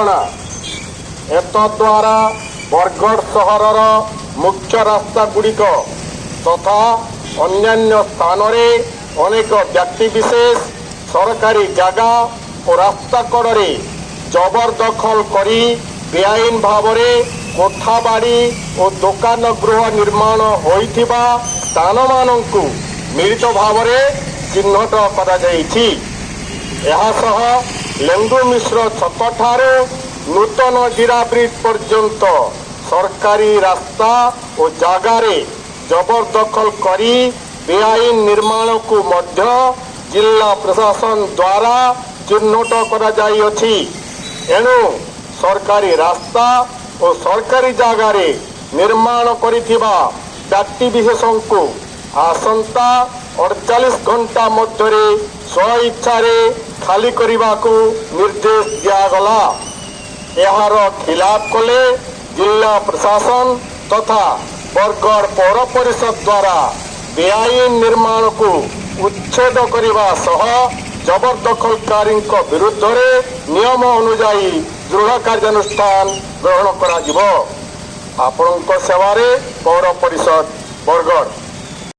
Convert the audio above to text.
ଯୋଜନା। ଏତଦ୍ୱାରା ବରଗଡ଼ ସହରର ମୁଖ୍ୟ ରାସ୍ତାଗୁଡ଼ିକ ତଥା ଅନ୍ୟାନ୍ୟ ସ୍ଥାନରେ ଅନେକ ବ୍ୟକ୍ତିବିଶେଷ ସରକାରୀ ଜାଗା ଓ ରାସ୍ତା କଡ଼ରେ ଜବରଦଖଲ କରି ବେଆଇନ ଭାବରେ କୋଠାବାଡ଼ି ଓ ଦୋକାନ ଗୃହ ନିର୍ମାଣ ହୋଇଥିବା ସ୍ଥାନମାନଙ୍କୁ ମିଳିତ ଭାବରେ ଚିହ୍ନଟ କରାଯାଇଛି। ଏହାସହ ଲେଙ୍ଗୁ ମିଶ୍ର ଛକଠାରୁ ନୂତନ ଜିରା ବ୍ରିଜ ପର୍ଯ୍ୟନ୍ତ ସରକାରୀ ରାସ୍ତା ଓ ଜାଗାରେ ଜବରଦଖଲ କରି ବେଆଇନ ନିର୍ମାଣକୁ ମଧ୍ୟ ଜିଲ୍ଲା ପ୍ରଶାସନ ଦ୍ୱାରା ଚିହ୍ନଟ କରାଯାଇଅଛି। ଏଣୁ ସରକାରୀ ରାସ୍ତା ଓ ସରକାରୀ ଜାଗାରେ ନିର୍ମାଣ କରିଥିବା ବ୍ୟକ୍ତିବିଶେଷଙ୍କୁ ଆସନ୍ତା 48 ଘଣ୍ଟା ମଧ୍ୟରେ ସ୍ୱଇଚ୍ଛାରେ ଖାଲି କରିବାକୁ ନିର୍ଦ୍ଦେଶ ଦିଆଗଲା। ଏହାର ଖିଲାପ କଲେ ଜିଲ୍ଲା ପ୍ରଶାସନ ତଥା ବରଗଡ଼ ପୌର ପରିଷଦ ଦ୍ୱାରା ବେଆଇନ ନିର୍ମାଣକୁ ଉଚ୍ଛେଦ କରିବା ସହ ଜବରଦଖଲକାରୀଙ୍କ ବିରୁଦ୍ଧରେ ନିୟମ ଅନୁଯାୟୀ ଦୃଢ଼ କାର୍ଯ୍ୟାନୁଷ୍ଠାନ ଗ୍ରହଣ କରାଯିବ। ଆପଣଙ୍କ ସେବାରେ ପୌର ପରିଷଦ ବରଗଡ଼।